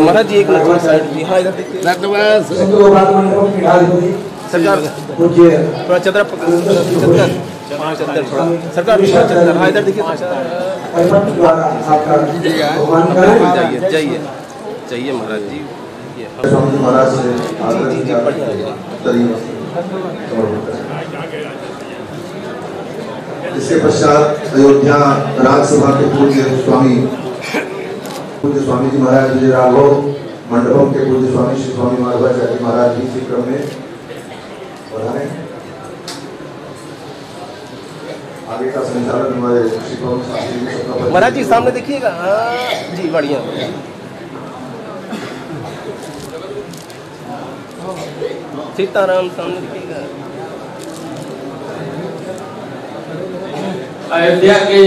महाराज जी एक minute side जी। हाँ इधर देखिए सरकार थोड़ा चदरा चद्दर थोड़ा सरकार चद्दर। हाँ इधर देखिए जाइए जाइए महाराज जी। स्वामी महाराज से इसके पश्चात अयोध्या राज्यसभा के पूज्य स्वामी जी महाराज विजय राघव मंडपम के पूज्य स्वामी श्री स्वामी माधवाचार्य महाराज जी इसी क्रम में बढ़ाने आगे का संचालन हमारे महाराज जी सामने देखिएगा। जी बढ़िया सीताराम सामने देखिएगा। अयोध्या के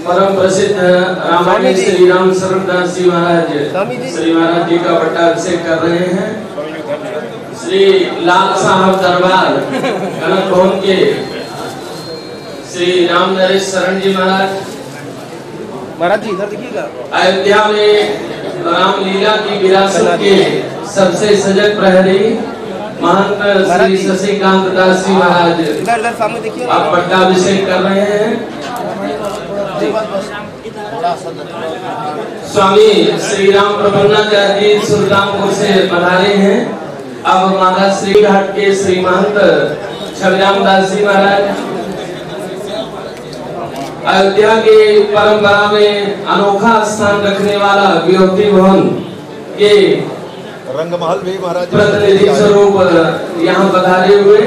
परम प्रसिद्ध रामायणी श्री राम शरणदास जी महाराज श्री महाराज जी का पट्टाभिषेक कर रहे हैं। श्री लाल साहब दरबार कनक भवन के श्री राम नरेश शरण जी महाराज जी इधर देखिएगा। अयोध्या में रामलीला की विरासत के सबसे सजग प्रहरी महंत श्री शशिकांत दास जी महाराज इधर सामने देखिए आप पट्टाभिषेक कर रहे हैं। स्वामी श्री राम प्रपन्नाचार्य जी सुल्तानपुर से पधारे हैं। अब महाराज श्री घाट के श्री महंत छविराम दास जी महाराज अयोध्या के परंपरा में अनोखा स्थान रखने वाला विभूति भवन के रंगमहल भी महाराज प्रतिनिधि स्वरूप यहाँ पधारे हुए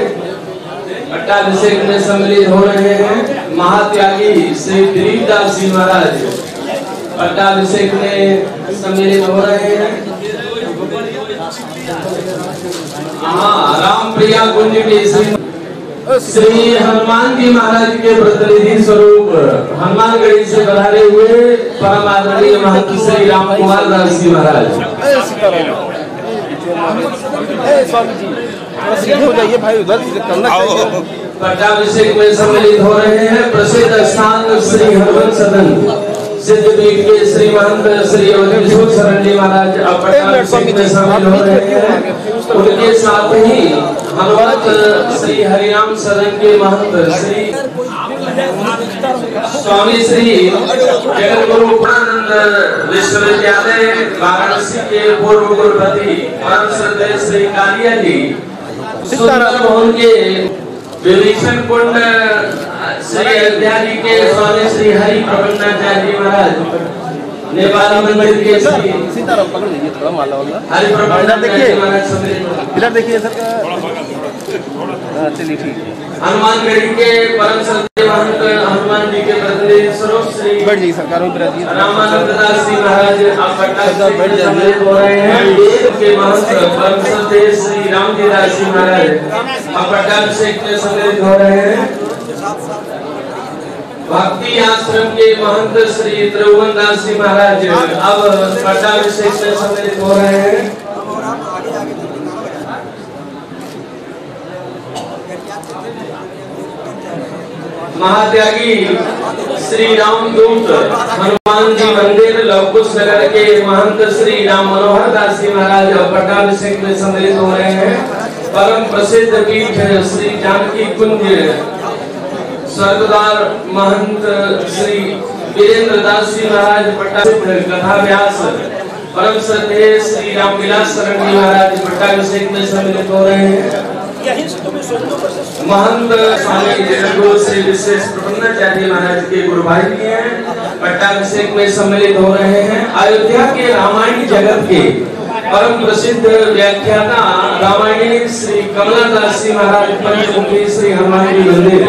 पट्टाभिषेक में सम्मिलित हो रहे हैं। महात्यागी श्री दिलीप दास जी महाराज पट्टाभिषेक में सम्मिलित हो रहे हैं। हाँ राम प्रिया कुंज के श्री हनुमान जी महाराज के प्रतिनिधि स्वरूप हनुमानगढ़ी से पधारे हुए परम आदरणीय महंत श्री राम कुमार दास जी महाराज स्वामी जी सीधे हो जाइए भाई उधर करना चाहिए। पट्टाभिषेक में सम्मिलित हो रहे हैं। प्रसिद्ध स्थान श्री हनुमान सदन सिद्धपीठ के श्री महंत श्री अवधेश्वर शरण जी महाराज पट्टाभिषेक में शामिल हो रहे हैं। उनके साथ ही हनुमत श्री हरिराम सदन के महंत श्री स्वामी श्री जगतगुरु पूर्णानंद विश्वविद्यालय वाराणसी के पूर्व कुलपति परम श्रद्धेय श्री कालिया जी सुंदर भवन के विभीषण कुंड श्री अयोध्या जी के स्वामी श्री हरि प्रपन्नाचार्य जी महाराज नेपाल मंदिर के श्री सीताराम पकड़ लीजिए थोड़ा माला वाला हरि प्रपन्नाचार्य महाराज इधर देखिए सर। चलिए ठीक है। हनुमानगढ़ी के परम श्रद्धेय महंत हनुमान जी के प्रतिनिधि स्वरूप श्री रामानंद दास जी महाराज आप पट्टाभिषेक में सम्मिलित हो रहे हैं। वेद के महंत परम श्रद्धेय श्री राम जी दास जी महाराज आप पट्टाभिषेक में सम्मिलित हो रहे हैं। भक्ति आश्रम के महंत श्री त्रिभुवन दास जी महाराज अब पट्टाभिषेक में सम्मिलित हो रहे हैं। महात्यागी श्री रामदूत हनुमान जी मंदिर लवकुश नगर के महंत श्री राम मनोहर दास जी महाराज पट्टाभिषेक में सम्मिलित हो रहे हैं। परम प्रसिद्ध पीठ श्री जानकी कुंज स्वर्गद्वार महंत श्री वीरेंद्र दास जी महाराज पट्टाभिषेक कथा व्यास परम श्रद्धेय श्री राम विलास शरण जी महाराज पट्टाभिषेक में सम्मिलित हो रहे हैं। महंत स्वामी जगतगुरु श्री विशेष प्रपन्नाचार्य महाराज के गुरु भाई भी हैं पट्टाभिषेक में सम्मिलित हो रहे हैं। अयोध्या के रामायण जगत के परम प्रसिद्ध व्याख्याता रामायणी श्री कमला दास जी महाराज पंचमुखी श्री हनुमान जी मंदिर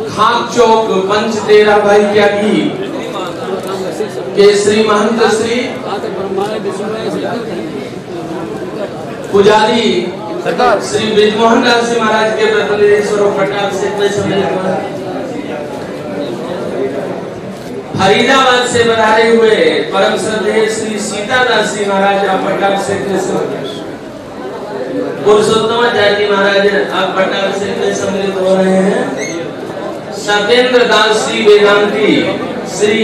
खाक चौक पंच तेरा भाई त्यागी के श्री महंत श्री पुजारी श्री ब्रिजमोहन दास जी महाराज के प्रतिनिधि स्वरूप पट्टाभिषेक में सम्मिलित हुए। फरीदाबाद से पधारे हुए परम श्रद्धेय श्री सीतादास जी महाराज आप पट्टाभिषेक में पुरुषोत्तमाचार्य जी महाराज आप पट्टाभिषेक में सम्मिलित हो रहे हैं। सत्येंद्र दास जी वेदांती श्री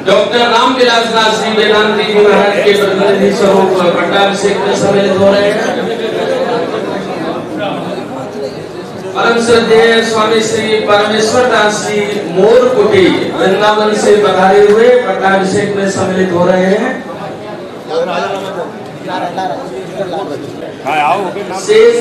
डॉक्टर रामविलास दास जी वेदांती जी महाराज के प्रतिनिधि स्वरूप पट्टाभिषेक में सम्मिलित हो रहे हैं। परम श्रद्धेय स्वामी श्री परमेश्वर दास जी मोरकुटी वृंदावन से पधारे हुए पट्टाभिषेक में सम्मिलित हो रहे हैं। शेष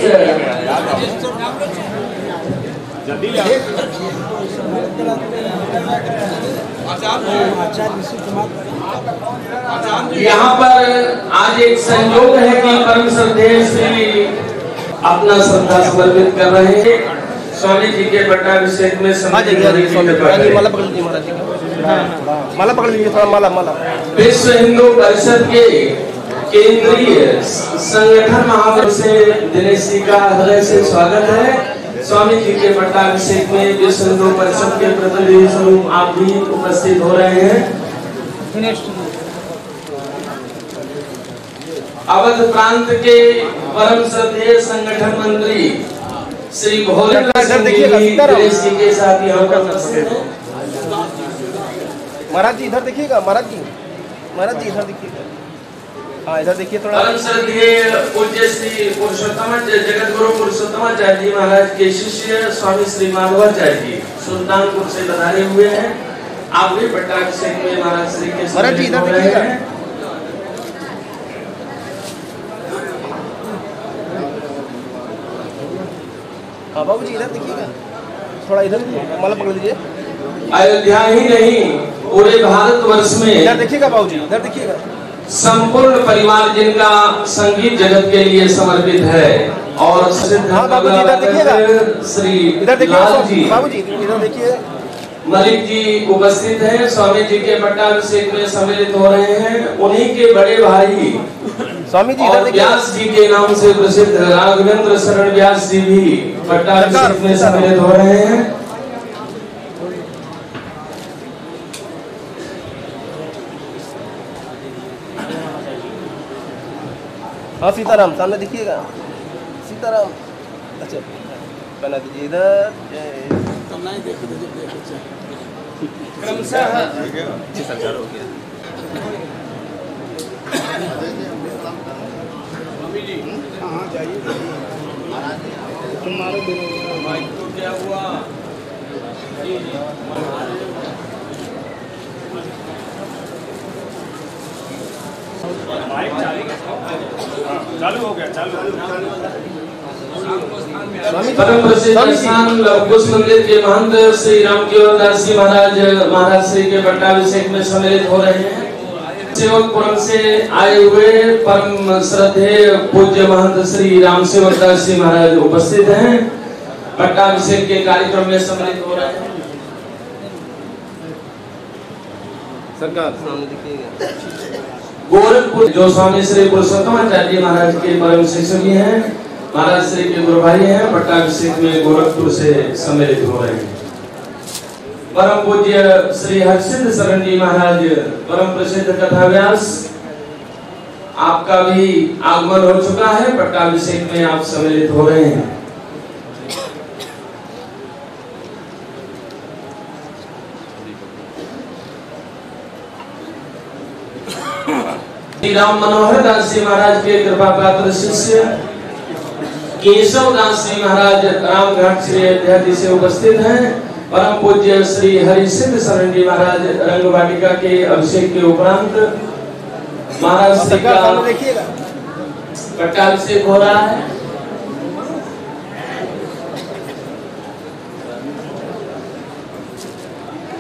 यहाँ पर आज एक संयोग है कि परम श्रद्धेय श्री अपना श्रद्धा समर्पित कर रहे हैं स्वामी जी के पट्टाभिषेक में माला पकड़ लीजिए थोड़ा माला। विश्व हिंदू परिषद के केंद्रीय संगठन महामंत्री से दिनेश जी का हृदय से स्वागत है। स्वामी जी के पट्टाभिषेक में विश्व हिंदू परिषद के प्रतिनिधि स्वरूप आप भी उपस्थित हो रहे हैं। अवध प्रांत के परम श्रद्धेय संगठन मंत्री श्री भोले दिनेश जी के साथ यहाँ पर उपस्थित हैं। महाराज जी इधर देखिएगा, महाराज जी इधर देखिएगा, हाँ इधर देखिए थोड़ा। परम श्रद्धेय पूज्य श्री जगत गुरु पुरुषोत्तमाचार्य जी महाराज के शिष्य स्वामी श्री माधवाचार्य जी सुल्तानपुर से पधारे हुए हैं। आप भी पट्टाभिषेक में महाराज श्री के महाराज जी इधर देखिएगा, हाँ बाबू जी इधर देखिएगा, थोड़ा इधर माला पकड़ लीजिए। अयोध्या ही नहीं पूरे भारतवर्ष में इधर देखिएगा बाबू जी, इधर देखिएगा, संपूर्ण परिवार जिनका संगीत जगत के लिए समर्पित है और हाँ बाबू जी इधर देखिएगा, श्री इधर देखिए बाबू जी इधर देखिए, मलिक जी उपस्थित हैं। स्वामी जी के पट्टाभिषेक में सम्मिलित हो रहे हैं। उन्हीं के बड़े भाई स्वामी जी और व्यास जी के नाम से प्रसिद्ध राघवेंद्र शरण व्यास जी भी पट्टाभिषेक में सम्मिलित हो रहे हैं। हाँ सीताराम सामने देखिएगा, सीताराम अच्छा बना दीजिए इधर क्रमशः हाँ जाइए तुम्हारे माइक तो क्या हुआ चालू हो गया, परम प्रसिद्ध स्थान लवकुश मंदिर के महंत श्री रामकेवल दास जी महाराज श्री के पट्टाभिषेक में सम्मिलित हो रहे हैं। सेवकपुरम से आए हुए परम श्रद्धेय पूज्य महंत श्री राम सेवक दास जी महाराज उपस्थित हैं। पट्टाभिषेक के कार्यक्रम में सम्मिलित हो रहे हैं। सरकार सामने देखिएगा, गोरखपुर जो स्वामी श्री पुरुषोत्तमाचार्य जी महाराज के परम शिष्य भी हैं, महाराज श्री के गुरु भाई हैं, पट्टाभिषेक में गोरखपुर से सम्मिलित हो रहे हैं। परम पूज्य श्री हरसिद्ध शरण जी महाराज परम प्रसिद्ध कथा व्यास, आपका भी आगमन हो चुका है। पट्टाभिषेक में आप सम्मिलित हो रहे हैं। श्री राम मनोहर दास जी महाराज के कृपा पात्र शिष्य केशव दास जी महाराज रामघाट श्री अयोध्या से उपस्थित हैं। परम पूज्य श्री हरिसिद्ध शरण जी महाराज रंगवाटिका के अभिषेक के उपरांत महाराज श्री का पट्टाभिषेक हो रहा है।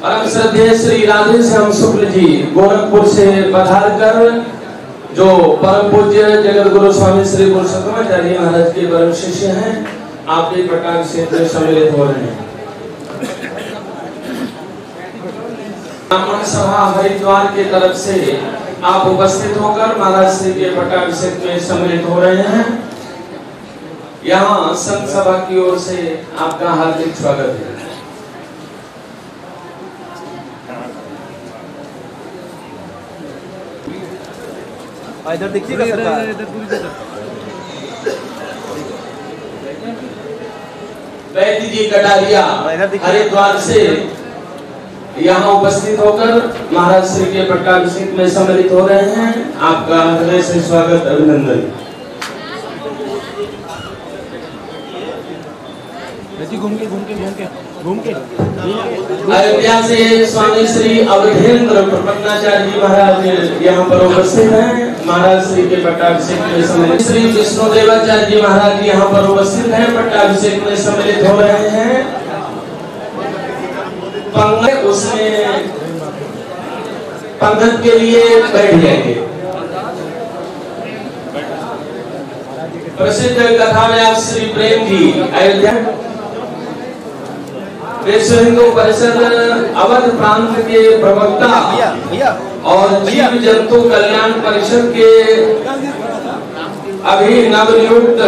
परम श्रद्धेय श्री राधे श्याम शुक्ल जी गोरखपुर से पधार कर जो परम पूज्य जगत गुरु स्वामी श्री पुरुषोत्तमाचार्य महाराज के परम शिष्य हैं, आपके पट्टाभिषेक में सम्मिलित हो रहे हैं। ब्राह्मण सभा हरिद्वार के तरफ से आप उपस्थित होकर महाराज श्री के पट्टाभिषेक में सम्मिलित हो रहे हैं। यहाँ संत सभा की ओर से आपका हार्दिक स्वागत है। इधर देखिएगा सरकार। वैद्य जी कटारिया हरिद्वार से यहाँ उपस्थित होकर महाराज श्री के पट्टाभिषेक में सम्मिलित हो रहे हैं। आपका हृदय से स्वागत, अभिनंदन। घूम के अयोध्या से स्वामी श्री अवधेंद्र प्रपन्नाचार्य जी महाराज यहाँ पर उपस्थित हैं। महाराज श्री के पट्टाभिषेक में सम्मिलित श्री विष्णुदेवाचार्य जी महाराज यहाँ पर उपस्थित हैं, पट्टाभिषेक में सम्मिलित हो रहे हैं। पंगत उसमें पंगत के लिए बैठ जाएंगे। प्रसिद्ध कथा व्यास श्री प्रेम जी अयोध्या विश्व हिंदू परिषद अवध प्रांत के प्रवक्ता और जीव जंतु कल्याण परिषद के अभी नवनियुक्त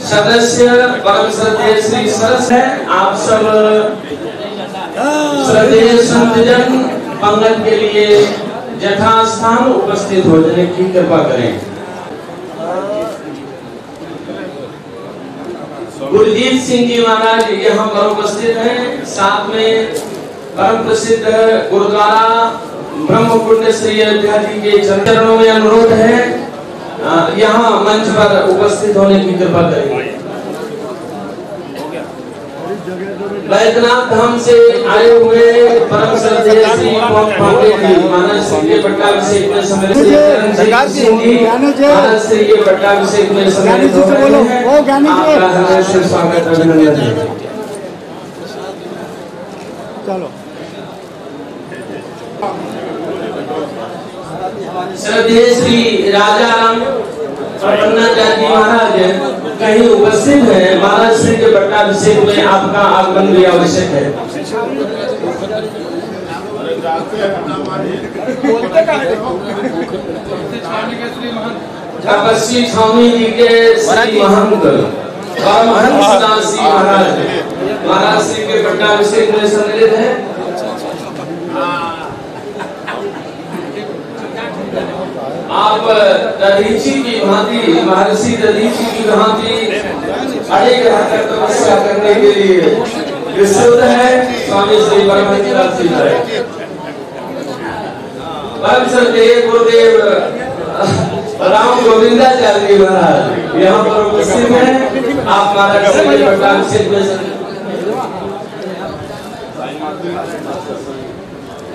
सदस्य परम श्रद्धेय श्री सरस है। आप सब श्रद्धेय संतजन पंगत के लिए यथास्थान उपस्थित होने की कृपा करें। गुरजीत सिंह जी महाराज यहाँ पर उपस्थित हैं। साथ में परम प्रसिद्ध गुरुद्वारा ब्रह्मकुंड श्री अयोध्या जी के चरणों में अनुरोध है, यहाँ मंच पर उपस्थित होने की कृपा करें। वैद्यनाथ धाम से आए हुए परम श्रद्धेय श्री पांडे जी महाराज श्री के पट्टाभिषेक में सम्मिलित सिंह जी महाराज श्री के पट्टाभिषेक में सम्मिलित हो रहे हैं। आपका हृदय से स्वागत, अभिनंदन है। चलो श्रद्धेय श्री राजा राम प्रपन्नाचार्य जी महाराज कहीं उपस्थित हैं। महाराज श्री के पट्टाभिषेक में आपका आगमन भी आवश्यक है। तपस्वी स्वामी जी के श्री महंत परमहंस दास जी महाराज महाराज श्री के पट्टाभिषेक में सम्मिलित है। आप दधीची की भांति महर्षि दधीची की भांति अनेक रहकर तपस्या करने के लिए विशुद्ध है। स्वामी श्री परमहंस दास जी महाराज परम श्रद्धेय गुरुदेव राम गोविंदाचार्य जी महाराज यहाँ पर उपस्थित हैं। आप महाराज श्री के पट्टाभिषेक में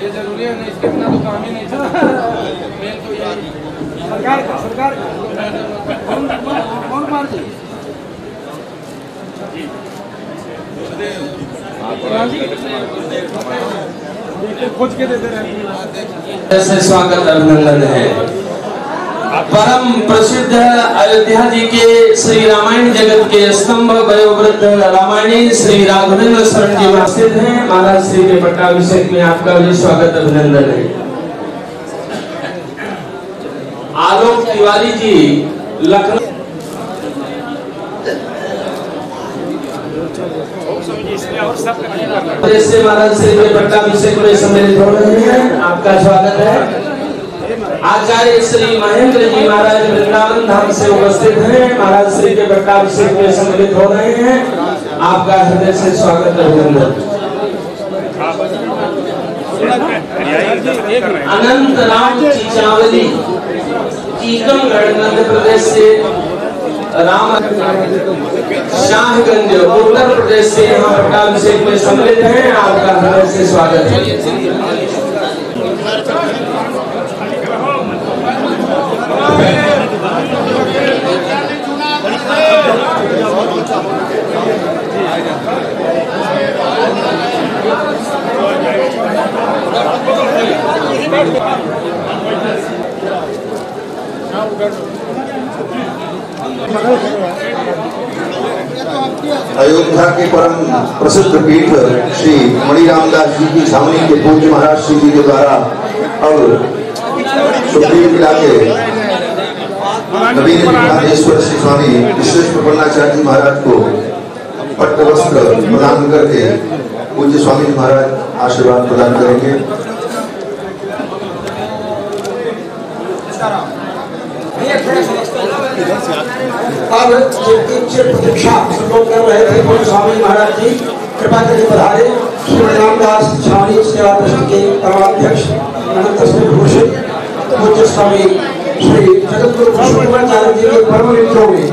ये जरूरी है, नहीं इसके बिना तो काम ही नहीं चलता। मेन तो ये सरकार कौन मार दी खोज के देते रहे। स्वागत, अभिनंदन है। परम प्रसिद्ध अयोध्या जी के श्री रामायण जगत के स्तंभ वयोवृद्ध रामायणी श्री राघवेंद्र शरण जी उपस्थित हैं। महाराज श्री के पट्टाभिषेक में आपका भी स्वागत, अभिनंदन है। आलोक तिवारी जी लखनऊ से महाराज श्री के पट्टाभिषेक में सम्मिलित हो रहे हैं। आपका स्वागत है। आचार्य श्री महेंद्र जी महाराज वृंदावन धाम से उपस्थित हैं। महाराज श्री के पट्टाभिषेक में सम्मिलित हो रहे हैं। आपका हृदय से स्वागत, अभिनंदन। अनंत राम चिचावली टीकमगढ़ मध्य प्रदेश से, राम शाहगंज उत्तर प्रदेश से यहाँ पट्टाभिषेक में सम्मिलित हैं। आपका हृदय से स्वागत है। अयोध्या के परम प्रसिद्ध पीठ श्री मणि रामदास जी की छावनी के पूज्य महाराज श्री जी के द्वारा अब सुप्रीम जिला के नवीन पीठाधीश्वर श्री स्वामी विश्वेश प्रपन्नाचार्य जी महाराज को पट्ट वस्त्र प्रदान करके पूज्य स्वामी जी महाराज आशीर्वाद प्रदान करेंगे। अब जिनकी प्रतीक्षा सब लोग कर रहे थे पूज्य स्वामी महाराज जी कृपा करके पधारे। श्री रामदास छावनी सेवा ट्रस्ट के परमाध्यक्ष अनंत श्री भूषण पूज्य स्वामी श्री जगतगुरु भूषणाचार्य जी के परम मित्रों में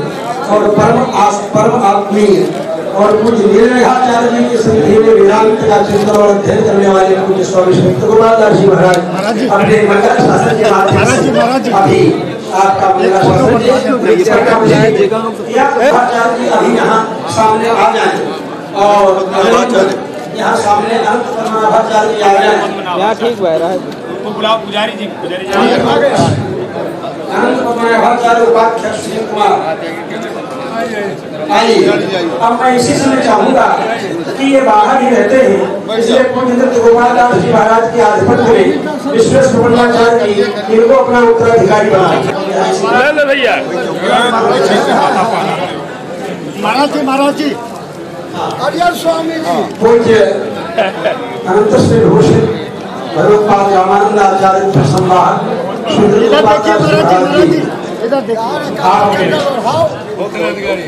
और परम आत्मीय और पूज्य नीलकंठाचार्य जी की सन्निधि में वेदांत का चिंतन और अध्ययन करने वाले पूज्य स्वामी श्री गोपालदास जी महाराज अपने मंगल शासन के माध्यम से अभी आपका मंगल शासन अभी यहाँ सामने आ जाए और यहाँ सामने अनंत परमाचार्य जी आ जाए। यहाँ ठीक बह रहा है पुजारी जी अनंत परमाचार्य उपाध्यक्ष सुनील कुमार आइए। अब मैं इसी समय चाहूंगा कि ये बाहर ही रहते हैं, इसलिए पूज्य गोपालदास जी महाराज के आधिपत्य में विश्वेश्वर ब्रह्माचार्य जी इनको अपना उत्तराधिकारी बनाए। महाराज जी स्वामी पूज्य अनंत श्री भूषण भगवत्पाद रामानंद आचार्य संवाद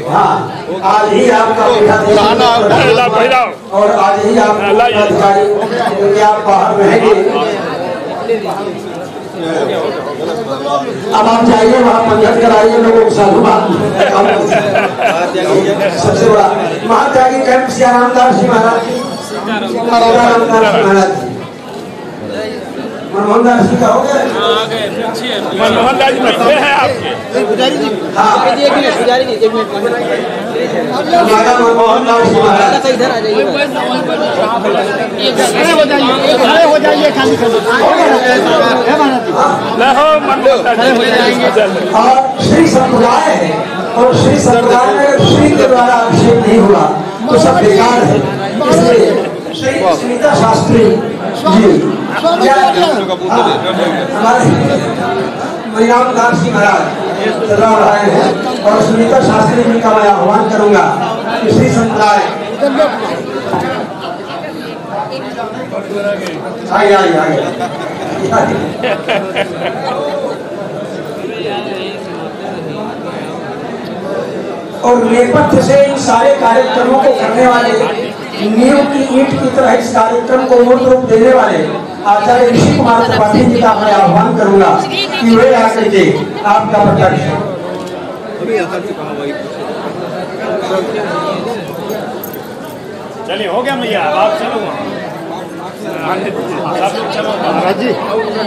हाँ, आज ही आपका और आज ही आपका अधिकारी क्योंकि आप बाहर रहेंगे। अब आप जाइए वहाँ पंचायत कराइए लोगों को साधुवाद सबसे बड़ा महात्यागी कैंप श्री रामदास जी महाराज मनमोहन दास जी का हो गया। मनमोहन दास जी बैठे हैं आपके पुजारी जी। हाँ पुजारी जी 1 मिनट मनमोहन दास जी महाराज इधर आ जाइए हो जाइए खाली और श्री संप्रदाय है और श्री संप्रदाय में श्री के द्वारा अभिषेक नहीं हुआ तो सब बेकार है। इसलिए श्री सुनीता शास्त्री जी हमारे मरियामदास जी महाराज चला रहे हैं और सुनीता शास्त्री जी का मैं आह्वान करूंगा कि श्री संप्रदाय आइए आइए आइए। और नेपथ्य से इन सारे कार्यक्रमों को करने वाले नींव की ईंट की तरह इस कार्यक्रम को मूर्त रूप देने वाले आचार्य ऋषि कुमार त्रिपाठी जी का मैं आह्वान करूंगा कि वे आकर के आपका प्रकट चलिए हो गया भैया आप चलो महाराज जी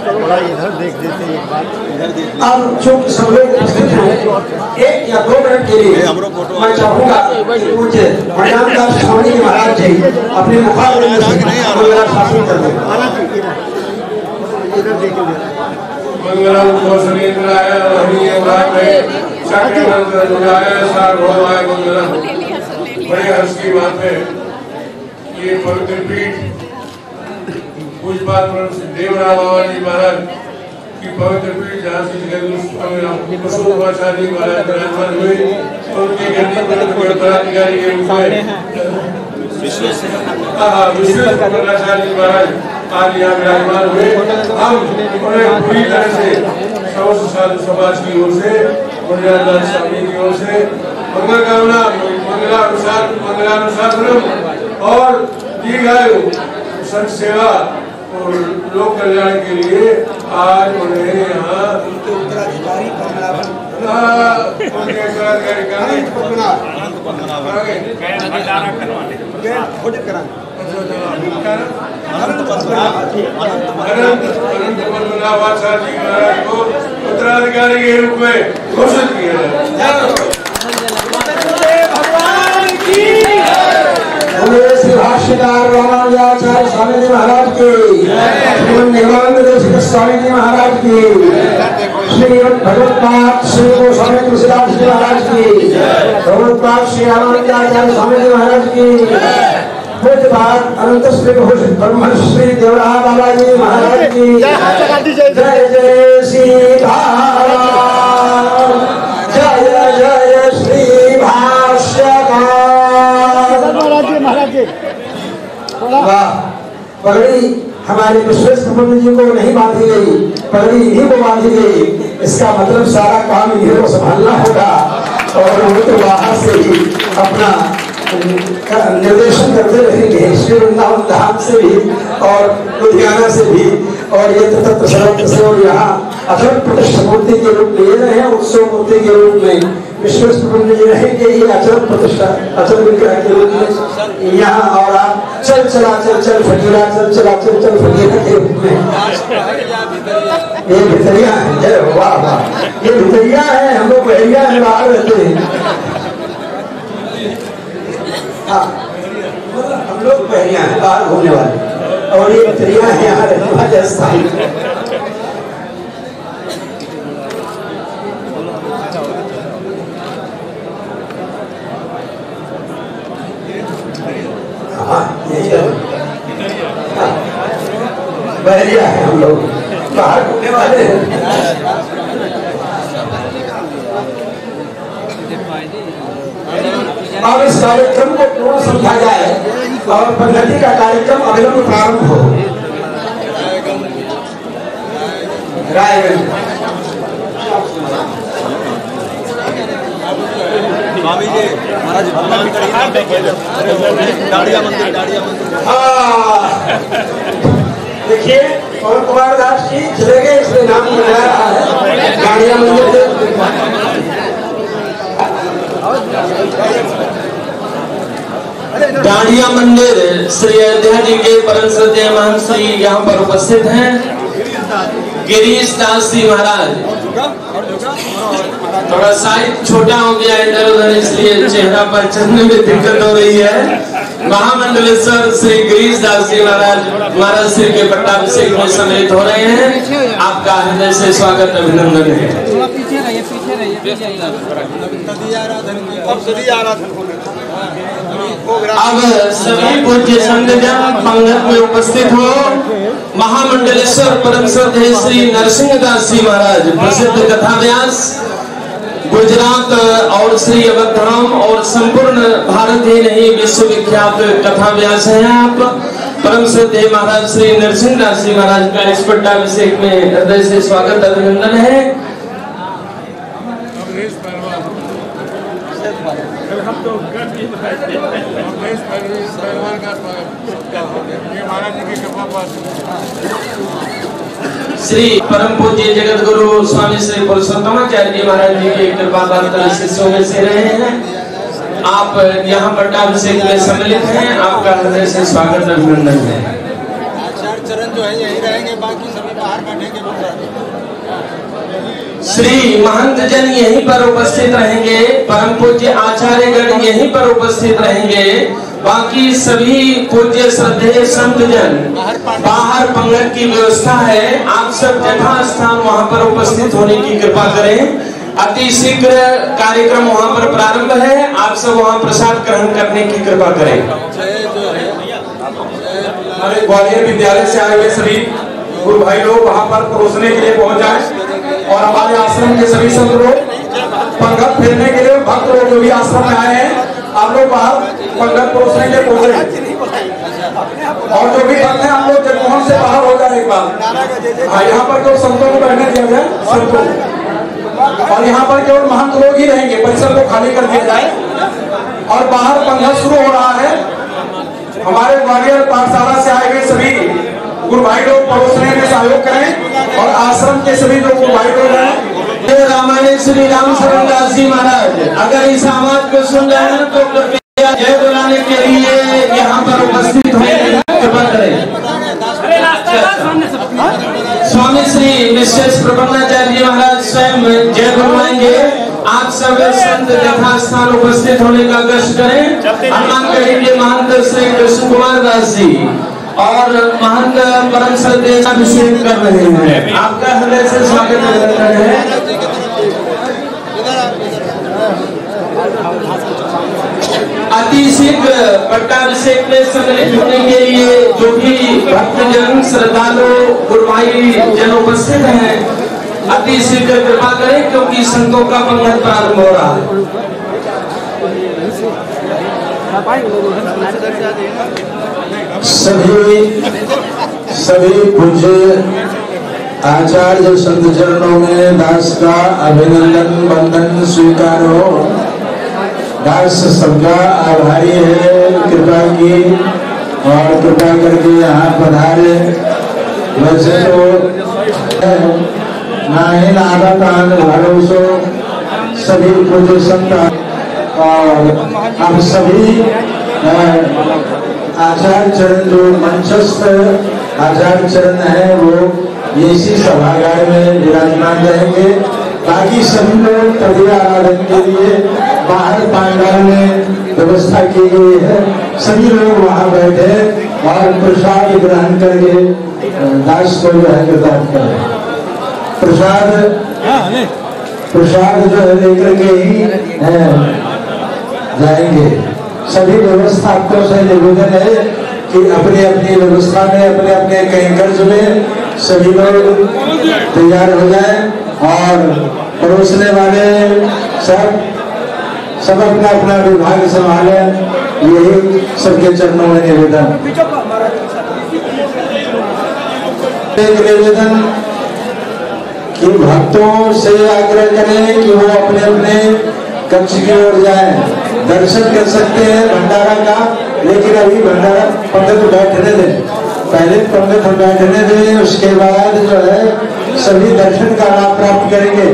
थोड़ा इधर देख देते हैं एक बार। अब चूंकि सब लोग उपस्थित हैं 1 या 2 मिनट के लिए मैं चाहूंगा पूज्य मरियामदास स्वामी जी महाराज जी अपने मुखारबिंद से मंगला शासन कर दें। मंगलम कोसलेंद्राय वहीयवाय चक्रनंदनाय सार्वभौमाय मंगलम। बड़े हर्ष की बात है ये पवित्र पीठ पूज्यपाद देवराम बाबा जी महाराज की पवित्र पीठ जहाँ से जगतगुरु स्वामी रामकृष्णाचार्य जी महाराज विराजमान हुए और उनके उत्तराधिकारी के रूप में विश्वेश्वराचार्य जी महाराज आज यहाँ विराजमान हुए। हम उन्हें पूरी तरह से समस्त साधु समाज की ओर से मरियामदास स्वामी की ओर से मंगल कामना मंगलानुशासन और दीर्घायु संत सेवा और लोक कल्याण के लिए आज उन्हें यहाँ उत्तराधिकारी उत्तराधिकारी के रूप में घोषित किया है। श्री भाष्यकार रामानुजाचार्य स्वामी जी महाराज की, निर्मानंद स्वामी जी महाराज की, श्री भगवत्पाद श्री गोस्वामी तुलसीदास जी महाराज की, भगवत्पाद श्री रामानुजाचार्य स्वामी जी महाराज की, पूज्यपाद अनंत श्री भूषण ब्रह्मश्री देवराम बाबा जी महाराज की जय जय सीताराम जय जय श्री भाष्यकार महाराज जी। वाह, पगड़ी हमारे विश्वेश्वर जी को नहीं बांधी गई, पगड़ी इन्हीं को बांधी गई। इसका मतलब सारा काम इन्हें को संभालना होगा और वो तो बाहर से ही अपना निर्देशन करते रहेंगे, श्री वृंदावन धाम से भी और लुधियाना से भी और ये तत्व सर्वत्र से और यहाँ अखंड प्रतिष्ठा मूर्ति के रूप में ये रहे, उत्सव मूर्ति के रूप में विश्वेश प्रबंध जी रहेंगे, ये अचल प्रतिष्ठा अचल विग्रह के रूप में यहाँ, और आप चल चला चल चल फकीरा चल चला चल चल फकीरा के रूप में ये भितरिया है। जय वाह वाह, ये भितरिया है, हम लोग बहरिया है, बाहर रहते हैं। हाँ, हम लोग बहरिया हैं, बाहर घूमने वाले, और ये भितरिया है, यहाँ रहने वाले स्थान। बहरिया है, हम लोग बाहर घूमने वाले हैं। अब इस कार्यक्रम को पूर्ण समझा जाए और पद्धति का कार्यक्रम अविलंब प्रारंभ हो। रायगंज स्वामी जी महाराज दाड़िया मंदिर देखिए पवन कुमार दास जी चले गए, इसलिए नाम बना रहा है दाड़िया मंदिर। दाड़िया मंदिर श्री अयोध्या जी के परम श्रद्धेय महंत श्री यहाँ पर उपस्थित हैं गिरीश दास जी महाराज। थोड़ा साइज छोटा हो गया इधर उधर, इसलिए चेहरा पर चढ़ने में दिक्कत हो रही है। महामंडलेश्वर श्री गिरीश दास जी महाराज श्री के पट्टाभिषेक में सम्मिलित हो रहे हैं। आपका हृदय से स्वागत अभिनंदन है। अब सभी पूज्य संतजन पंगत में उपस्थित हो। महामंडलेश्वर परम श्रद्धेय श्री नरसिंहदास जी महाराज प्रसिद्ध कथा व्यास, गुजरात और श्री अवधाम और संपूर्ण भारत ही नहीं विश्व विख्यात कथा व्यास हैं आप। परम श्रद्धेय महाराज श्री नरसिंहदास जी महाराज का इस पट्टाभिषेक में हृदय से स्वागत अभिनंदन है। श्री परम पूज्य जगत गुरु स्वामी श्री पुरुषोत्तमाचार्य जी महाराज जी के कृपा पात्र शिष्यों में से रहे हैं। आप यहाँ पट्टाभिषेक में सम्मिलित हैं, आपका हृदय से स्वागत अभिनंदन है। चार चरण जो है यही रहेंगे, बाकी सभी बाहर बैठेंगे। श्री महंत जन यहीं पर उपस्थित रहेंगे, परम पूज्य आचार्यगण यहीं पर उपस्थित रहेंगे, बाकी सभी पूज्य श्रद्धेय संत जन बाहर पंगत की व्यवस्था है। आप सब यथा स्थान वहां पर उपस्थित होने की कृपा करें। अति शीघ्र कार्यक्रम वहां पर प्रारंभ है, आप सब वहां प्रसाद ग्रहण करने की कृपा करें। हमारे ग्वालियर विद्यालय से आए हुए सभी गुरु भाई लोग वहां पर परोसने के लिए पहुंच जाए और हमारे आश्रम के सभी संत लोग पंगत फेरने के लिए भक्त लोग जो भी आश्रम में आए हैं, आप लोग बाहर पंगत परोसने के लिए पहुंचे और जो भी भक्त हैं आप लोग जगमोहन से बाहर हो जाए एक बार। यहाँ पर केवल संतों को बैठने दिया जाए, संतों, और यहाँ पर केवल महंत लोग ही रहेंगे। परिसर को खाली कर दिया जाए और बाहर पंगत शुरू हो रहा है। हमारे ग्वालियर पाठशाला से आए हुए सभी गुरु भाई लोग परोसने में सहयोग करें और आश्रम के सभी लोग गुरु भाई लोग हैं। रामायण श्री राम शरण दास जी महाराज अगर इस आवाज को सुन रहे हैं तो कृपया जय बुलाने के लिए यहाँ पर उपस्थित होने की कृपा करें। स्वामी श्री विशेष प्रबंधाचार्य जी महाराज स्वयं जय बुलवाएंगे। आप सब संत यथा स्थान उपस्थित होने का कष्ट करें। हनुमानगढ़ी के महंत श्री कृष्ण कुमार दास जी और महंत परम श्रद्धेय अभिषेक कर रहे हैं, आपका हृदय से स्वागत है। अति शीघ्र पट्टाभिषेक में सम्मिलित होने के लिए जो भी भक्तजन श्रद्धालु गुरु भाई जन उपस्थित हैं, अति शीघ्र कृपा करें क्योंकि संतों का पंगत प्रारंभ हो रहा है। सभी पूज्य आचार्य संत चरणों में दास का अभिनंदन वंदन स्वीकार हो। दास सबका आभारी है, कृपा की और कृपा करके यहाँ पधारे। वैसे तो नाहिन आदत आन भरोसो सभी पूज्य संत और अब सभी आचार्य चरण जो मंचस्थ आचार्य चरण है वो इसी सभागार में विराजमान रहेंगे। बाकी सभी लोग तभी आराधन के लिए बाहर पांडाल में व्यवस्था की गई है, सभी लोग वहाँ बैठे और प्रसाद ग्रहण करके दास को जो है कृतार्थ करें। प्रसाद जो है लेकर के ही जाएंगे। सभी व्यवस्थापकों से निवेदन है कि अपनी अपनी व्यवस्था में अपने अपने कैंकर्स में सभी लोग तैयार हो जाएं और परोसने वाले सब अपना अपना विभाग संभालें, यही सबके चरणों में निवेदन। एक निवेदन कि भक्तों से आग्रह करें कि वो अपने अपने कक्ष की ओर जाएं। दर्शन कर सकते हैं भंडारा का, लेकिन अभी भंडारा पंडित बैठने दें, पहले पंडित बैठने दें, उसके बाद जो है सभी दर्शन का लाभ प्राप्त करेंगे।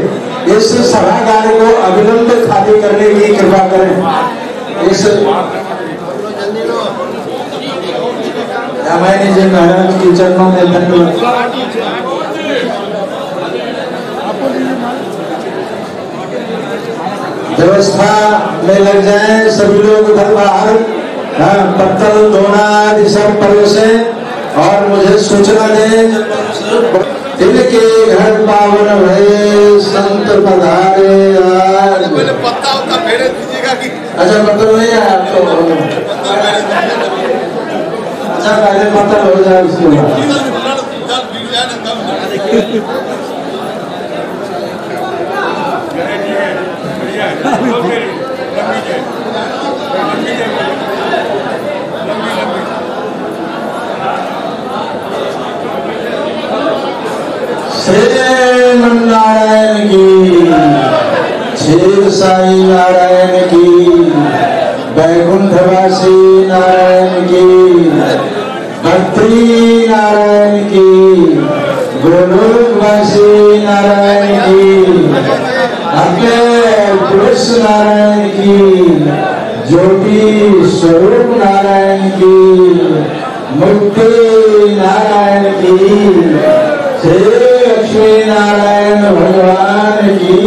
इस सभागार को अविलंब खाली करने की कृपा करें। इस रामायण जी महाराज के चरणों में धन्यवाद। व्यवस्था में लग जाएं सभी लोग, उधर बाहर पत्तल धोना आदि सब परोसे और मुझे सूचना दें। इनके घर पावन भये संत पधारे आज। पत्ता उतना फेरे दीजिएगा कि अच्छा पत्तल नहीं है आपको? अच्छा पहले पत्तल हो जाए उसके बाद। श्रीमन नारायण की, क्षीर साई नारायण की, वैकुंठवासी नारायण की, भक्ति नारायण की, गोलोकवासी नारायण की, पुरुष नारायण की, ज्योति स्वरूप नारायण की, मुक्ति नारायण की, श्री लक्ष्मी नारायण भगवान की,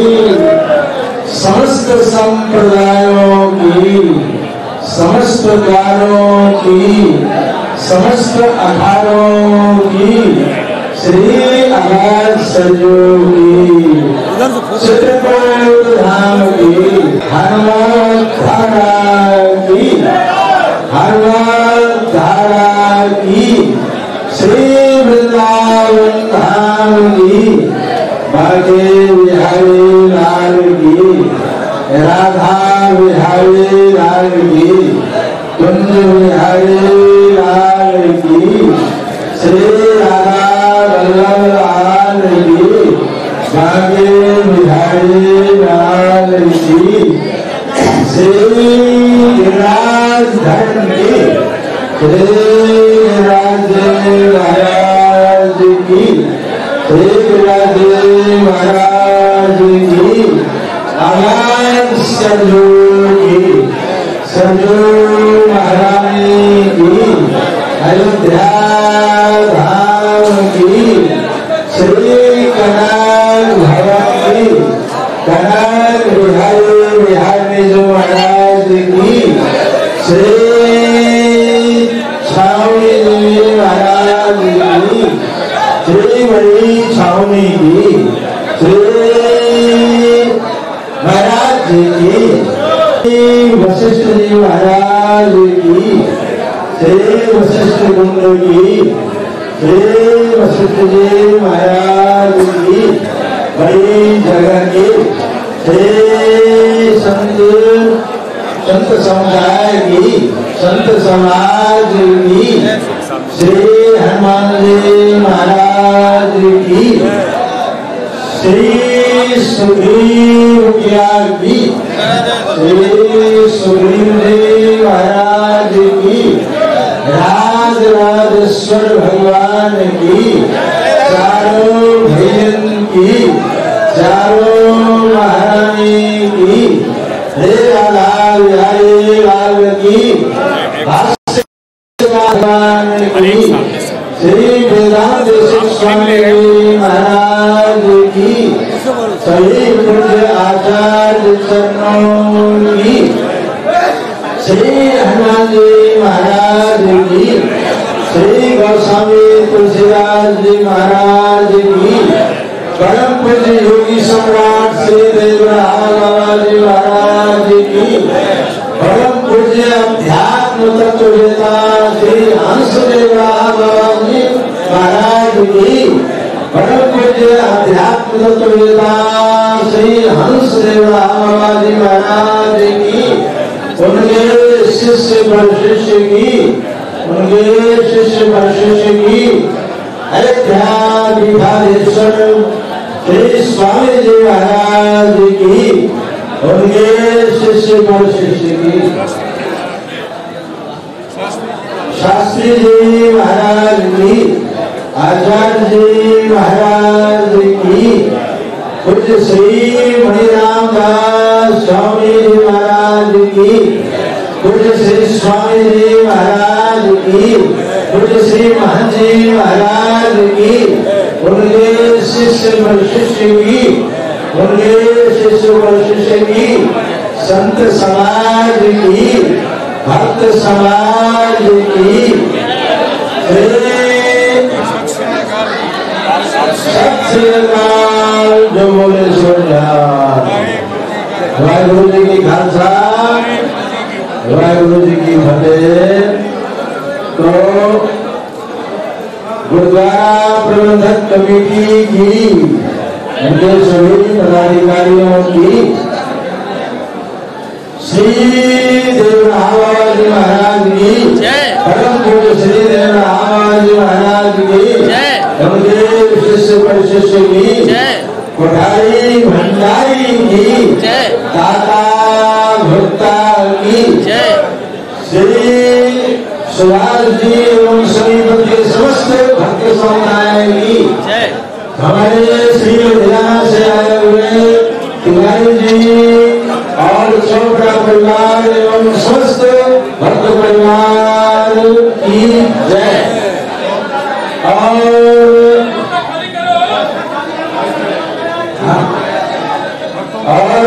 समस्त संप्रदायों की, समस्त द्वारों की, समस्त अखाड़ों की, श्री आकाश सरजू की, चित्रकूट धाम की, हनुमान धारा की, हनुमान धारा की, श्री वृंदावन धाम की, बाके बिहारी लाल की, राधा बिहारी लाल की, कुंज बिहारी लाल की, श्री राधा वल्लभ लाल की, बाके बिहारी लाल की, श्री राजधन की, श्री राधे महाराज की, श्री राधे महाराज की, आनंद सरजू की, सरजू महारानी की, अयोध्या धाम की, श्री कनक भवन की, कनक बिहारी बिहारी जो महाराज की, श्री महाराज की, श्री बड़ी छावनी की, श्री महाराज की, श्री वशिष्ठ जी महाराज की, श्री वशिष्ठ कुंड की, श्री वशिष्ठ जी महाराज की, बड़ी जगह की, श्री संत समुदाय की, संत समाज की, श्री हनुमान जी महाराज की, श्री सुग्रीव की, श्री सुग्रीव जी महाराज की, राज राजेश्वर भगवान की, चारों भैयन की, चारों महारानी की, हे लाल बिहारी लाल की, भगवान की, श्री वेदांत स्वामी महाराज की, सभी पूज्य आचार्य चरणों की, श्री हनुमान जी महाराज की, श्री गोस्वामी तुलसीदास जी महाराज की, परम पूज्य योगी सम्राट श्री देवराज बाबा जी महाराज की, परम पूज्य अध्यात्म तत्ववेता श्री हंसदेव बाबा जी महाराज की, परम पूज्य अध्यात्म तत्ववेता श्री हंसदेव बाबा जी महाराज की, उनके शिष्य पर शिष्य की, उनके शिष्य पर शिष्य की, अयोध्याधीश्वर श्री स्वामी जी महाराज की, उनके शिष्य पर शिष्य की, शास्त्री जी महाराज की, आचार्य जी महाराज की, पूज्य श्री मणिराम दास स्वामी जी महाराज की, पूज्य श्री स्वामी जी महाराज की, पूज्य श्री महंत जी महाराज की, उनके शिष्य पर शिष्य की, उनके शिष्य पर शिष्य की, संत समाज की, भक्त समाज की, जो बोले वाहिगुरु जी की खालसा वाहिगुरु जी की फतेह। तो गुरुद्वारा प्रबंधक कमेटी की, उनके सभी पदाधिकारियों की, श्री देवराज जी महाराज की, परम पूज्य श्री देवराज जी महाराज की, उनके शिष्य पर शिष्य की, कोठारी भंडारी की, दाता भक्ता की, श्री सुभाष जी एवं सभी के समस्त भक्त समुदाय की, हमारे श्री लुधियाना से आए हुए तिवारी जी और चौपड़ा परिवार एवं समस्त भक्त परिवार की जय। और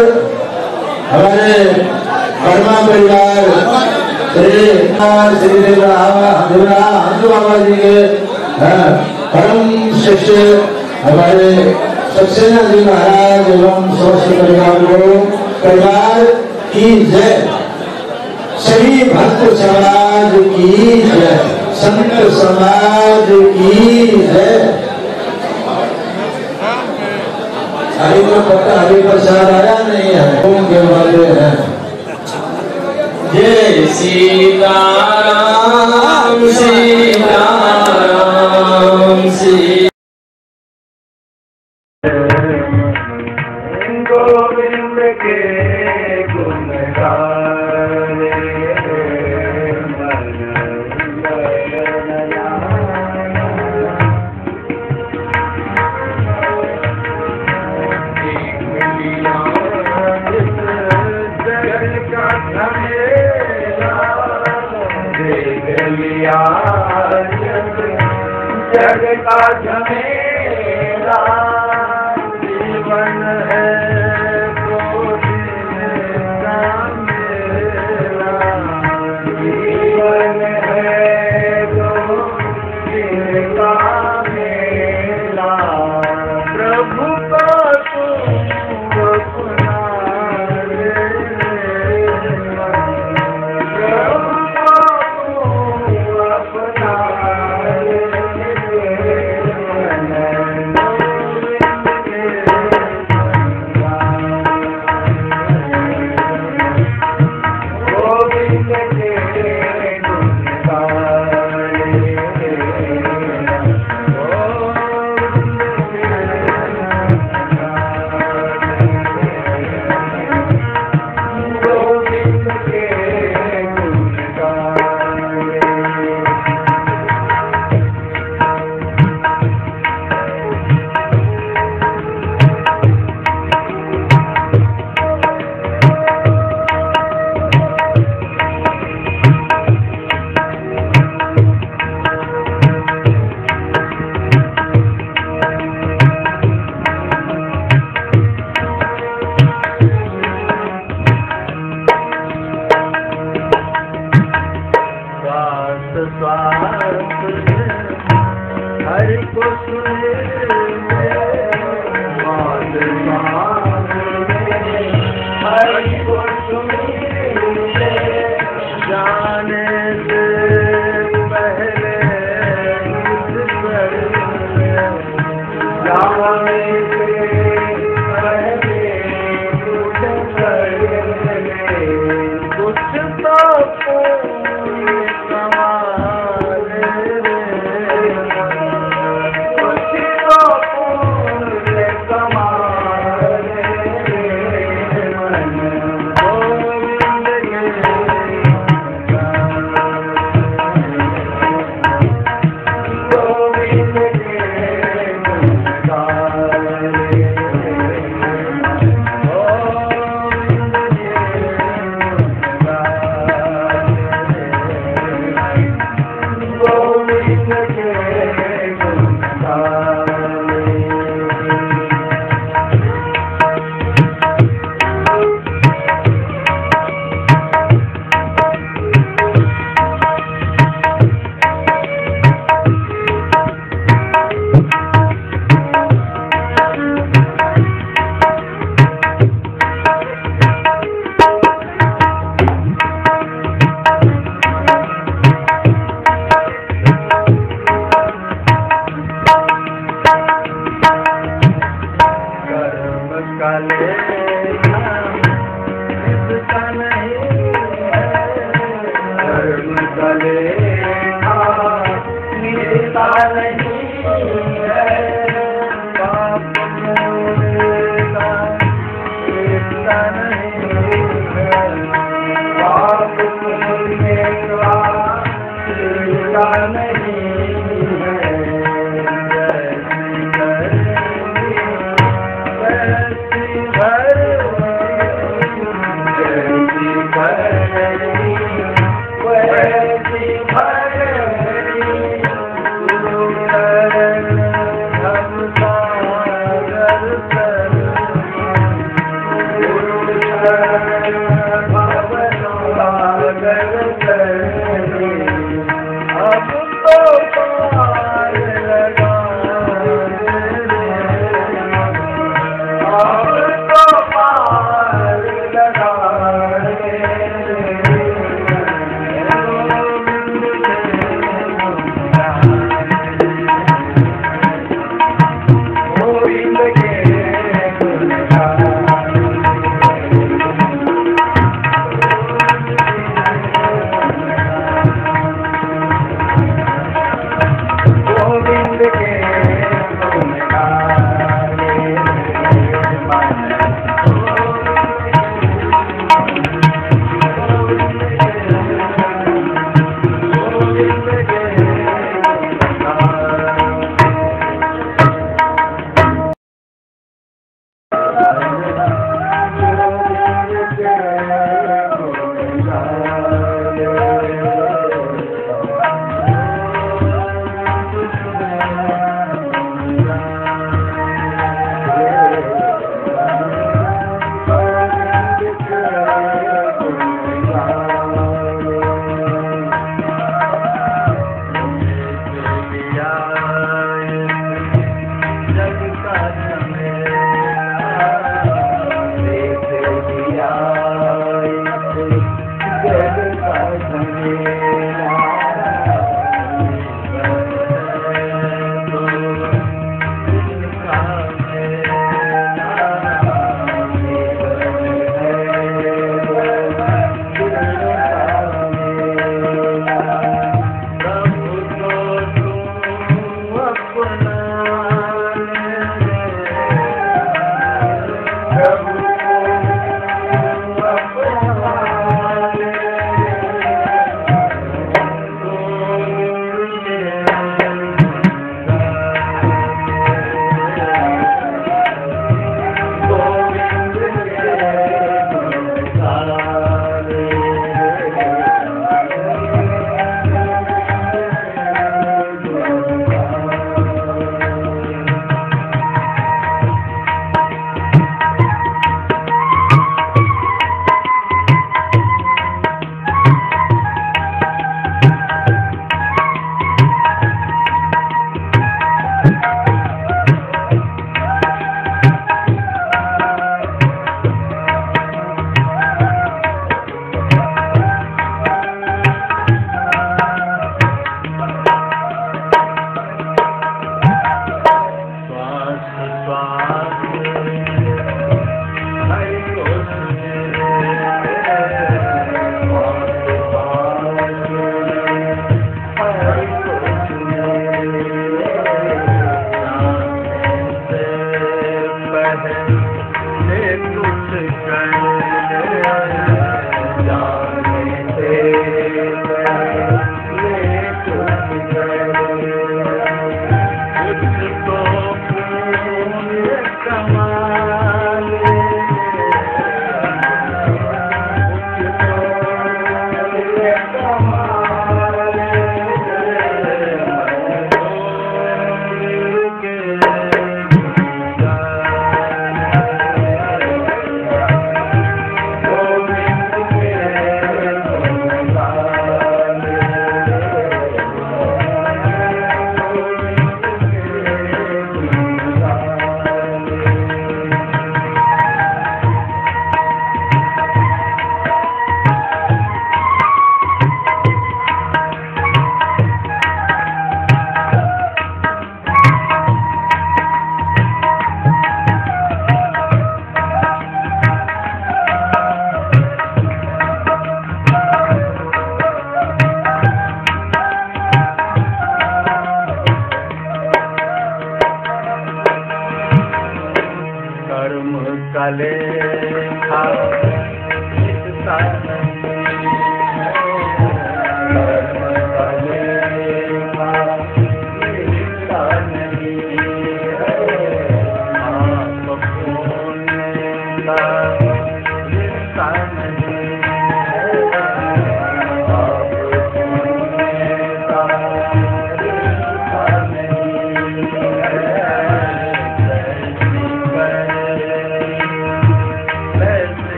हमारे कर्मा परिवार श्री हंसू बाबा जी के परम शिष्य हमारे सक्सेना जी महाराज एवं समस्त परिवार की जय। सभी भक्त समाज की जय, संत समाज की जय। अभी तो पता अभी प्रसाद आया नहीं है, ओम के वाले हैं। जय सीताराम सीताराम सी गोविंद के गुण गावे जग का झमेला जीवन है तो जीवन है तो जिनका मेला प्रभु का तू अपना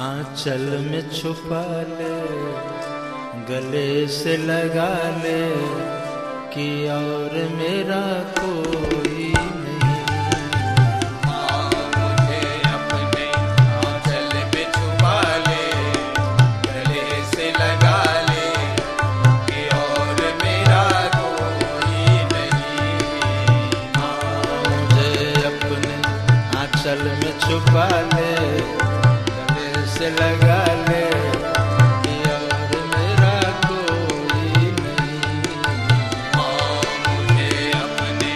आंचल में छुपा ले, गले से लगा ले कि और मेरा कोई नहीं। मुझे अपने आंचल में छुपा ले, गले से लगा ले कि और मेरा कोई नहीं। मुझे अपने आंचल में छुपा ले, से लगा ले कि और मेरा कोई नहीं। मुझे अपने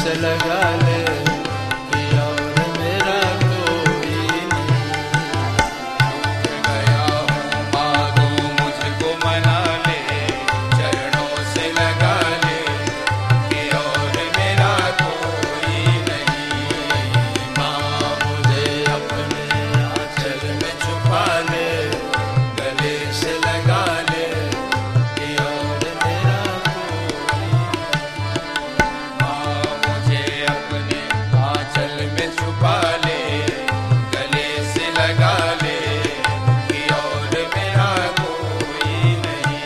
से लगा ले कि और मेरा कोई नहीं। गया हूँ मांगो मुझको मना ले, चरणों से लगा ले कि और मेरा कोई नहीं। माँ मुझे अपने आंचल में छुपा ले, गले से लगा ले कि और मेरा कोई। माँ मुझे अपने आंचल में छुपा ले, गले से लगा ले कि और मेरा कोई नहीं।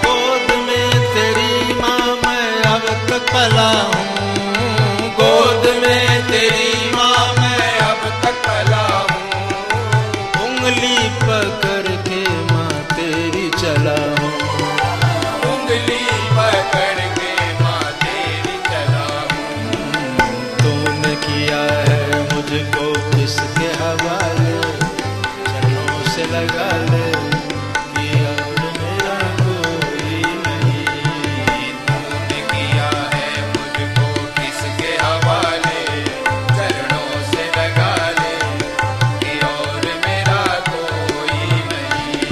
गोद में तेरी माँ मैं अब तक पला हूँ, गोद में तेरी माँ मैं अब तक पला हूँ, उंगली पकड़ के माँ तेरी चला हूँ। उंगली पकड़ के माँ तेरी चला हूँ। तूने किया है मुझको किसके हवाले, चरणों से लगा ले कि और मेरा कोई नहीं। तूने किया है मुझको किसके हवाले, चरणों से लगा ले कि और मेरा कोई नहीं।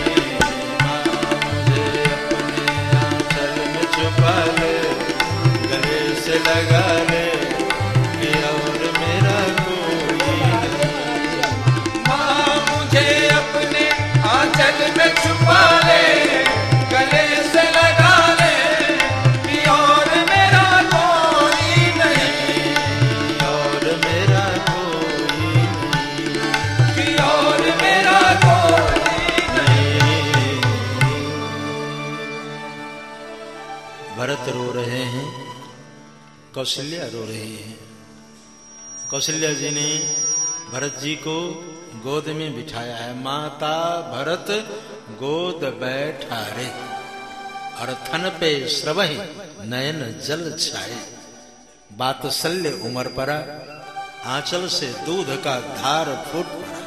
माँ मुझे अपने आंचल में छुपा ले, गले से लगा ले कि और मेरा कोई नहीं। माँ मुझे अपने आंचल में छुपा ले, गले से लगा ले कि और मेरा कोई नहीं। और मेरा कोई नहीं, कि और मेरा कोई नहीं। भरत रो रहे हैं, कौशल्या रो रही है। कौशल्या जी ने भरत जी को गोद में बिठाया है। माता भरत गोद बैठारे, और थन पे श्रवहि नयन जल छाए। बात्सल्य उमर परा, आंचल से दूध का धार फूट पड़ा।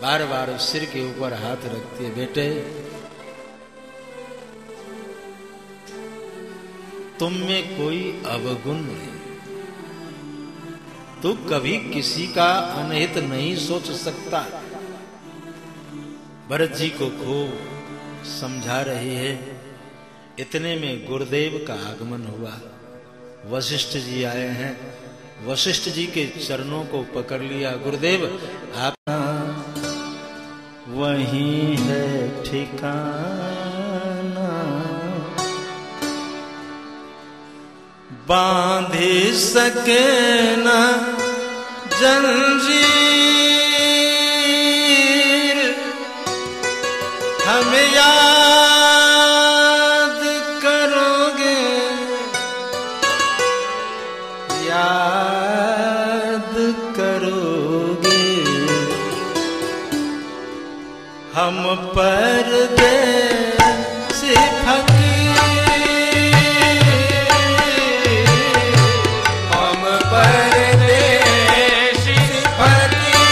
बार बार सिर के ऊपर हाथ रखते, बेटे तुम में कोई अवगुण नहीं, तू कभी किसी का अनहित नहीं सोच सकता। भरत जी को खूब समझा रही है। इतने में गुरुदेव का आगमन हुआ। वशिष्ठ जी आए हैं। वशिष्ठ जी के चरणों को पकड़ लिया। गुरुदेव आप वहीं है ठिकाना, बांधी सके न जंजीर, हम याद करोगे, याद करोगे, हम परदेसी फकीर, हम परदेसी फकीर।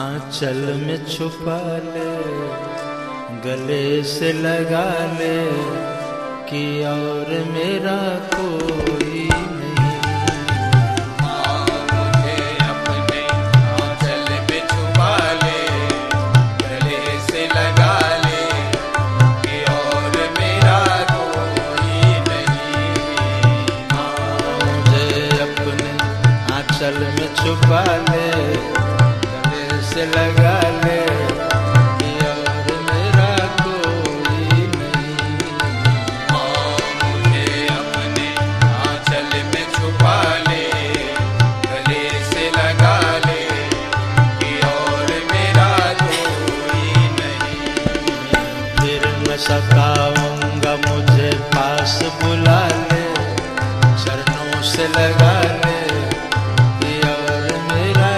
आंचल में छुपा ले, गले से लगा ले कि और मेरा कोई नहीं। मुझे अपने आंचल में छुपा ले, गले से लगा ले कि और मेरा कोई नहीं। मुझे अपने आंचल में छुपा ले, से लगा ले कि और मेरा कोई नहीं। मुझे अपने आंचल में छुपा ले, गले से लगा ले कि और मेरा कोई नहीं। फिर मैं सताऊंगा, मुझे पास बुला ले, चरणों से लगा ले कि और मेरा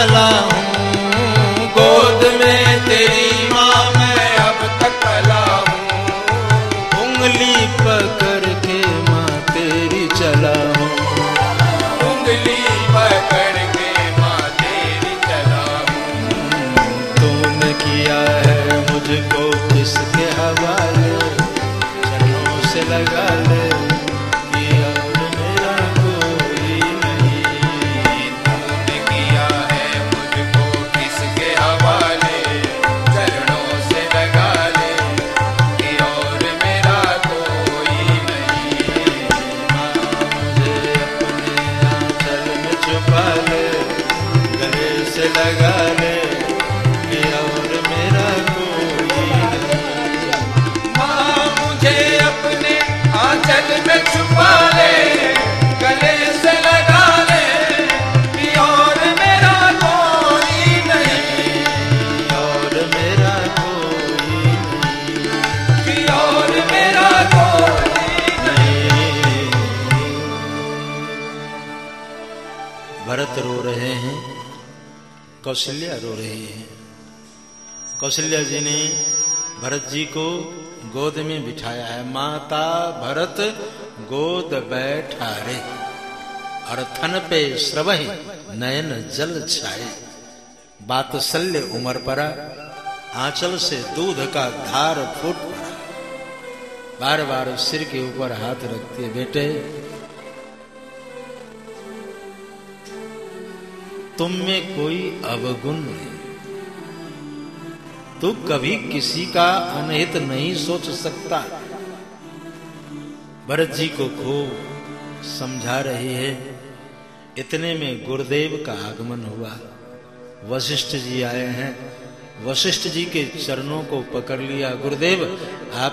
पला हूँ, गोद में तेरी माँ मैं अब तक पला हूँ। उंगली पकड़ के माँ तेरी चला हूँ, उंगली पकड़ के माँ तेरी चला हूँ। तूने किया है मुझको किसके हवाले, चरणों से लगा ले कि और मेरा कोई नहीं। तूने किया है मुझको किसके हवाले, चरणों से लगा ले कि और मेरा कोई नहीं। माँ मुझे अपने आंचल में छुपा ले, गले से लगा ले कि और मेरा कोई नहीं। माँ मुझे अपने आंचल में छुपा ले, गले से लगा ले कि और मेरा कोई नहीं, और मेरा कोई नहीं, कि और मेरा कोई नहीं। भरत रो रहे हैं, कौशल्या रो रही है। कौशल्या जी ने भरत जी को गोद में बिठाया है। माता भरत गोद बैठारे, और थन पे स्रवहि नयन जल छाए। बात्सल्य उमर परा, आंचल से दूध का धार फूट पड़ा। बार बार सिर के ऊपर हाथ रखती है, बेटे तुम में कोई अवगुण नहीं, तू कभी किसी का अनहित नहीं सोच सकता। भरत जी को खूब समझा रही है। इतने में गुरुदेव का आगमन हुआ। वशिष्ठ जी आए हैं। वशिष्ठ जी के चरणों को पकड़ लिया। गुरुदेव आप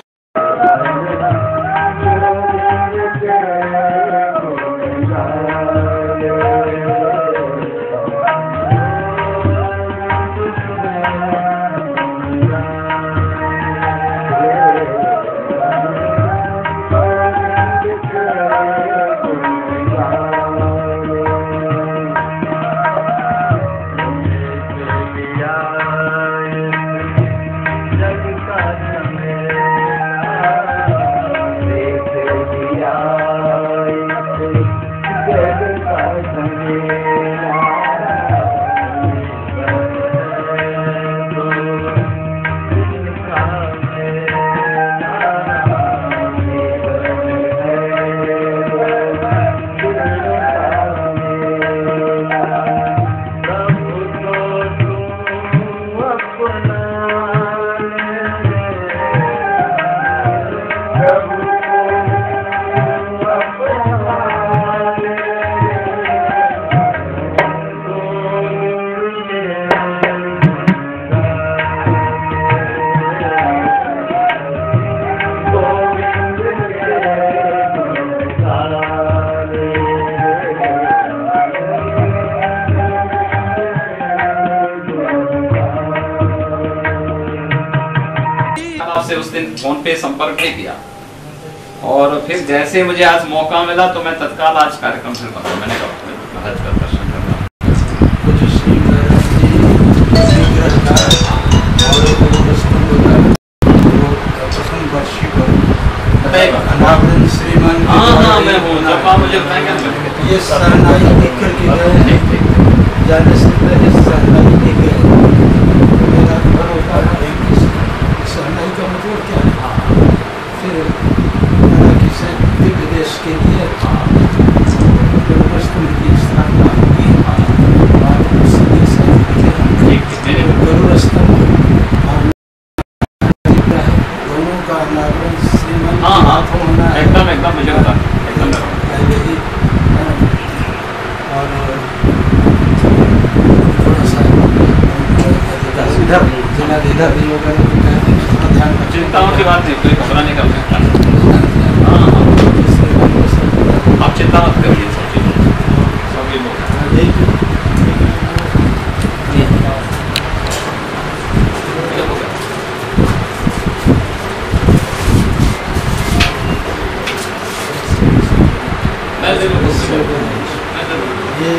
उस दिन फोन पे संपर्क नहीं किया, और फिर जैसे मुझे आज मौका मिला तो मैं तत्काल आज कार्यक्रम शुरू कर, मैंने महाराज का दर्शन करना। हाँ मैं हूँ, जब आप मुझे बताएंगे। ये शरणाई लेकर के गए, जाने से पहले शरणाई लेके मेरा घर होता है। शरणाई का मतलब क्या है? फिर मैंने किसी दिव्य देश के लिए वस्तु की स्थापना की, और उसी के साथ गरुड़ स्तंभ दोनों का अनावरण श्रीमंत हाथों होना है। एकदम एकदम मुझे बता, एकदम और थोड़ा सा इधर जिलाधिकारी भी होगा, चिंताओं की बात नहीं, कोई घबराने का नहीं। हाँ आप चिंता मत करिए, सब ये लोग ये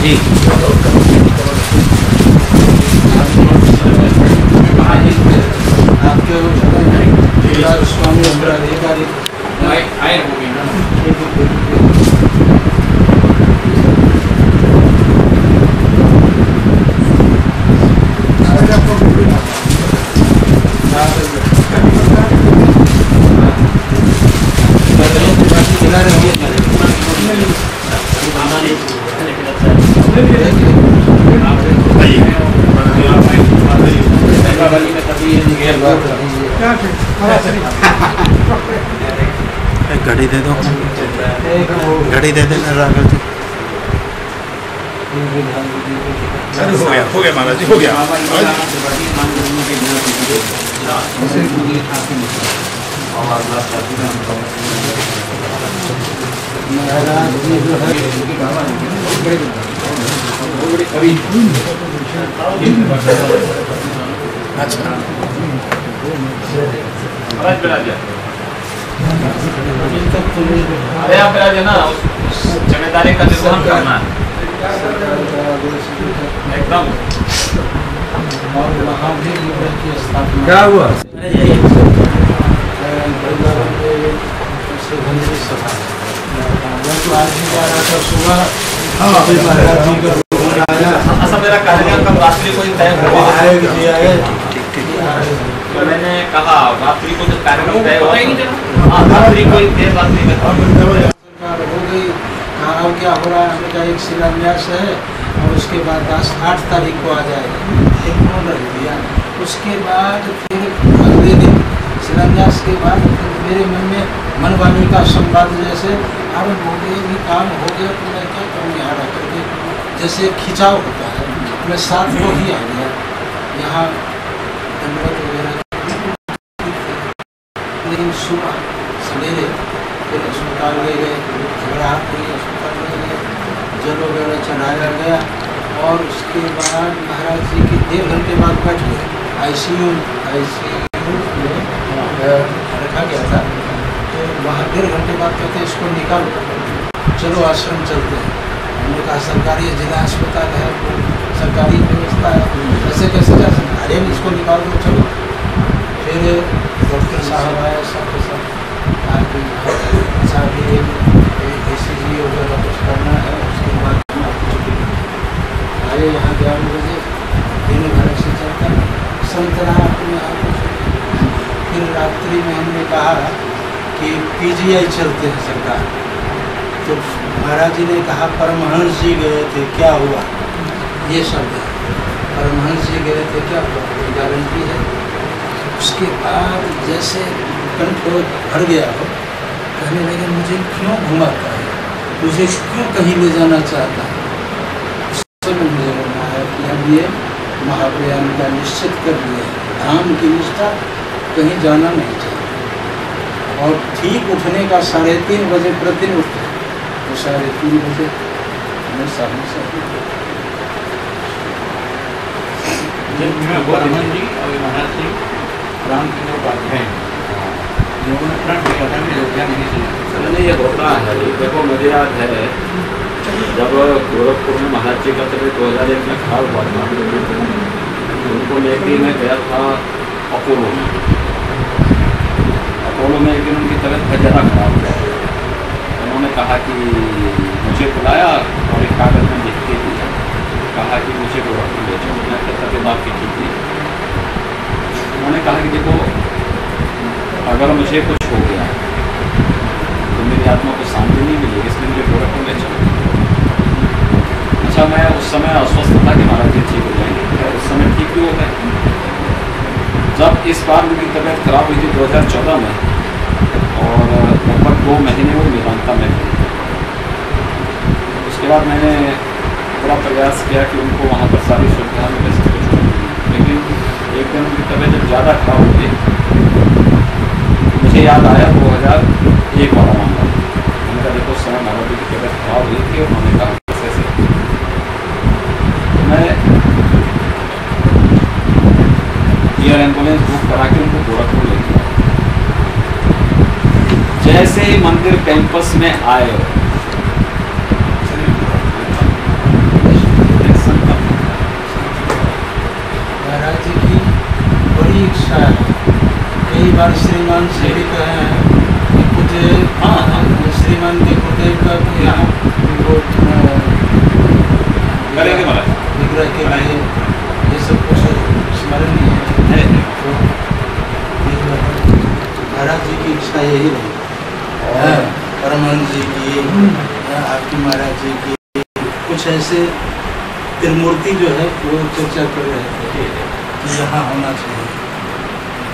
जी आपके स्वामी उत्तराधिकारी आए हो गए ना। घड़ी दे दो, घड़ी दे देना राघव जी। हो गया महाराज जी, हो गया। महाराज जी जो है अच्छा अरे आप ना जिम्मेदारी का निर्वहन करना है एकदम। और वहाँ भी युवक की स्थापना क्या हुआ? आज ही जा रहा था सुबह, महाराज जी का मेरा कार्यक्रम कब रात्रि को ही तय तो मैंने कहा रात्रि को जब कार्यक्रम तय हुआ, हाँ रात्रि को ही देर रात्रि में हो गई। कहा क्या हो रहा है? हमने कहा एक शिलान्यास है और उसके बाद 8 तारीख को आ जाएगा, एक ऑर्डर दिया। उसके बाद फिर अगले दिन शिलान्यास के बाद मेरे मन में मनवाणी का संवाद जैसे आरम्भ हो गया, भी काम हो गया तो मैं क्या करूँ यहाँ रह करके, जैसे खिंचाव होता है। मैं 7 को ही आ गया यहाँ दंडवत वगैरह, लेकिन सुबह सवेरे फिर अस्पताल ले गए, घबराहट हुई, अस्पताल ले गए, जल वगैरह चढ़ाया गया और उसके बाद महाराज जी की 1.5 घंटे बाद बैठ गए। ICU में रखा गया था, तो वहाँ 1.5 घंटे बाद कहते इसको निकालो, चलो आश्रम चलते हैं। हमने कहा सरकारी जिला अस्पताल है, सरकारी व्यवस्था है, ऐसे कैसे जा सकते? अरे इसको निकाल दो, चलो। फिर डॉक्टर साहब आए, सब ECG वगैरह कुछ करना है। उसके बाद आए यहाँ 11 बजे, दिन भर से चलता संतना अपने आप। फिर रात्रि में हमने कहा कि PGI चलते हैं सरकार, तो महाराज जी ने कहा परमहंस जी गए थे, क्या हुआ? ये शब्द है, परमहंस जी गए थे, क्या हुआ? कोई गारंटी है? उसके बाद जैसे कंठ भर गया हो, कहने लगे मुझे क्यों घुमाता है, मुझे क्यों कहीं ले जाना चाहता है। उस समय मुझे लगना है कि हम ये महाप्रयाण का निश्चित कर लिए, धाम की निष्ठा, कहीं जाना नहीं चाहिए। और ठीक उठने का 3:30 बजे प्रतिदिन उठते, तो 3:30 बजे हमेशा ब्राह्मण जी और महाराज जी रामचंद्र उपाध्याय जिन्होंने प्रण किया था कि अयोध्या नहीं चला। नहीं ये होता है, देखो मुझे याद है जब गोरखपुर में महाराज जी का तबीयत 2001 में खराब हुआ था, उनको लेके मैं गया था अपोलो में। अपोलो में एक दिन उनकी तबीयत बहुत ज़्यादा खराब हुआ, उन्होंने कहा कि मुझे बुलाया और एक कागज़ में लिख के दिया, कहा कि मुझे गोरखपुर ले जाओ। मैं तबीयत आपकी ठीक थी, उन्होंने कहा कि देखो अगर मुझे कुछ हो गया तो मेरी आत्मा को शांति नहीं मिलेगी, इसलिए मुझे गोरखपुर ले चलो। अच्छा मैं उस समय अस्वस्थ था कि महाराज जी ठीक हो जाएंगे, उस समय ठीक भी हो गए। जब इस बार मेरी तबीयत खराब हुई थी 2014 में, और लगभग 2 महीने वो मेदांता में थे। उसके बाद मैंने बड़ा प्रयास किया कि उनको वहाँ पर सारी सुविधा मिले सब कुछ, लेकिन एक दिन उनकी तबीयत जब ज़्यादा खराब हो गई, मुझे याद आया 2001 वाला मामला। मैंने कहा देखो उस समय महाराज जी की तबीयत खराब हुई थी, और उन्होंने कहा कैसे तो मैं एयर एम्बुलेंस बुक करा के उनको गोरखपुर ले गया। जैसे ही मंदिर कैंपस में आए, इच्छा है। कई बार श्रीमान से भी कहे हैं कि कुछ श्रीमान के गुरुदेव का यहाँ करेंगे महाराज विग्रह के लिए ये सब कुछ स्मरणीय है। तो महाराज जी की इच्छा यही रही, परमानंद जी की, आपकी महाराज जी की, कुछ ऐसे त्रिमूर्ति जो है वो चर्चा कर रहे थे कि यहाँ होना चाहिए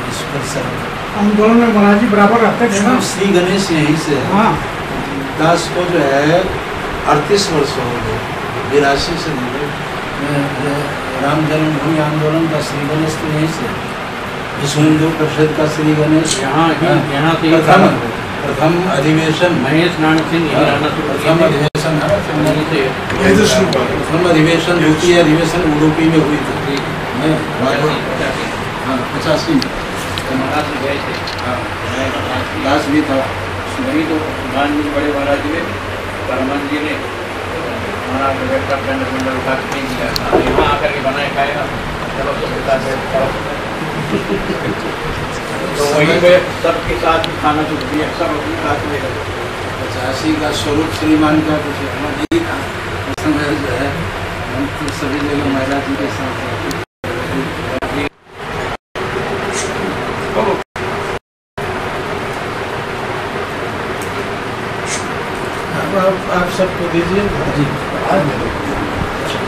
इस परिसर में। आंदोलन में महाराज जी बराबर रहते थे ना। श्री गणेश यहीं से है। हाँ। दास को जो है 38 वर्ष हो गए, 82 से मिले। राम जन्मभूमि आंदोलन का श्री गणेश तो यहीं से, विश्व हिंदू परिषद का श्री गणेश यहाँ से प्रथम अधिवेशन महेश नारायण सिंह प्रथम अधिवेशन प्रथम अधिवेशन द्वितीय अधिवेशन उडुपी में हुई थी। 85 में दास भी था। वही तो बड़े महाराज जी ने परमान जी ने हमारा उठा के नहीं दिया था, यहाँ आकर के बनाए खाएगा चलो तो तो वहीं पे सबके साथ खाना चुप दिया, सब अपने साथ में 85 का स्वरूप श्रीमान का कुछ नहीं था। समय जो है हम तो सभी जगह महाराज जी के साथ आप सबको दीजिए जी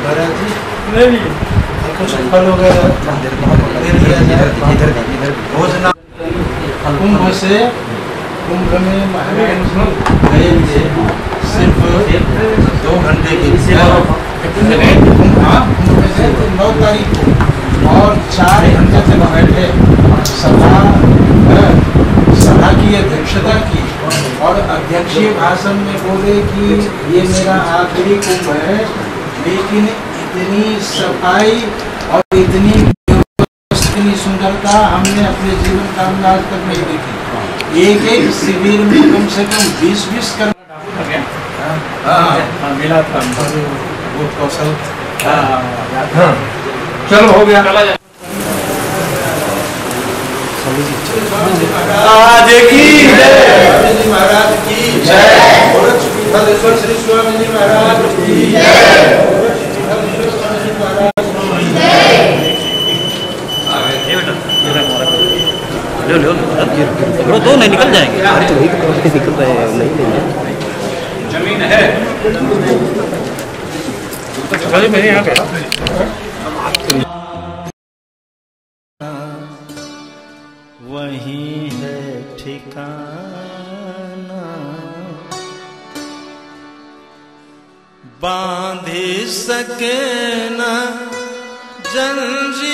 महाराज जी। नहीं कुछ फल वगैरह दे दिया जाए। भोजना कुंभ से कुंभ में महाराज गए थे सिर्फ 2 घंटे की कुंभ में से 9 तारीख को, और 4 घंटे तक बैठे, सभा की अध्यक्षता की और अध्यक्षीय भाषण में बोले कि ये मेरा आखिरी कुंभ है, लेकिन इतनी सफाई और इतनी सुंदरता हमने अपने जीवन काल में आज तक नहीं देखी। एक शिविर में कम से कम 20-20 कर मिला था वो कौशल। चलो हो गया। महाराज की जय। श्री स्वामी जी महाराज की जय। दो नहीं निकल जाएंगे। तो वही तो निकल रहे हैं, नहीं लेंगे। जमीन है मैंने यहाँ पे वहीं है ठिकाना, बांधी सके न जंजीर,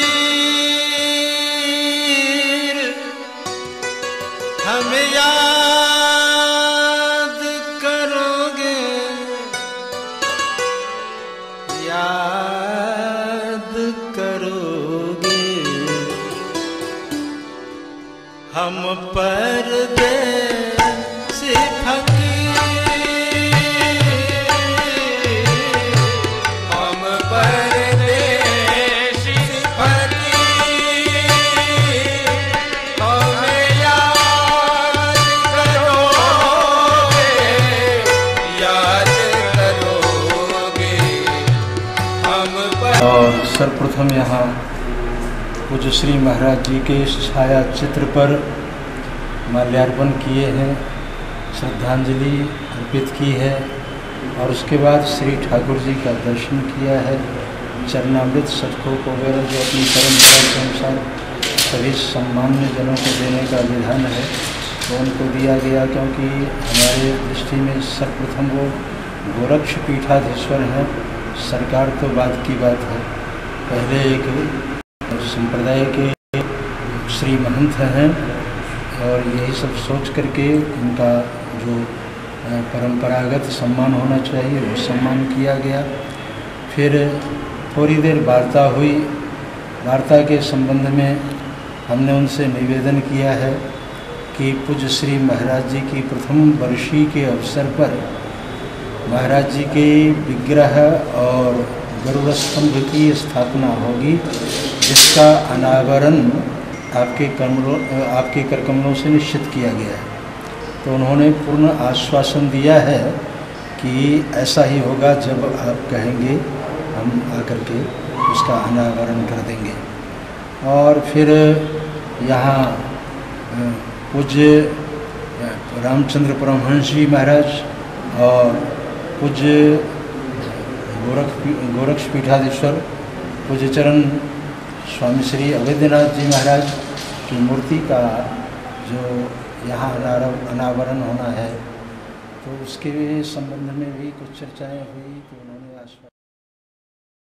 हम याद करोगे, याद करोगे, हम परदेसी सर्वप्रथम यहाँ पूज्य श्री महाराज जी के इस छाया चित्र पर माल्यार्पण किए हैं, श्रद्धांजलि अर्पित की है और उसके बाद श्री ठाकुर जी का दर्शन किया है। चरणामृत सचकोप वगैरह जो अपनी परंपरा के अनुसार सभी सम्मान्य जनों को देने का विधान है तो उनको दिया गया, क्योंकि हमारे दृष्टि में सर्वप्रथम वो गोरक्ष पीठाधीश्वर हैं। सरकार तो बाद की बात है, पहले एक संप्रदाय के श्री महंत हैं और यही सब सोच करके उनका जो परंपरागत सम्मान होना चाहिए वो सम्मान किया गया। फिर थोड़ी देर वार्ता हुई। वार्ता के संबंध में हमने उनसे निवेदन किया है कि पूज्य श्री महाराज जी की प्रथम वर्षी के अवसर पर महाराज जी के विग्रह और गरुड़ स्तंभ की स्थापना होगी, जिसका अनावरण आपके करकमलों से निश्चित किया गया है। तो उन्होंने पूर्ण आश्वासन दिया है कि ऐसा ही होगा, जब आप कहेंगे हम आकर के उसका अनावरण कर देंगे। और फिर यहाँ पूज्य रामचंद्र परमहंस जी महाराज और पूज्य गोरक्षपीठाधीश्वर पूज्य चरण स्वामी श्री अवैधनाथ जी महाराज की मूर्ति का जो यहाँ अनावरण होना है, तो उसके संबंध में भी कुछ चर्चाएं हुई। तो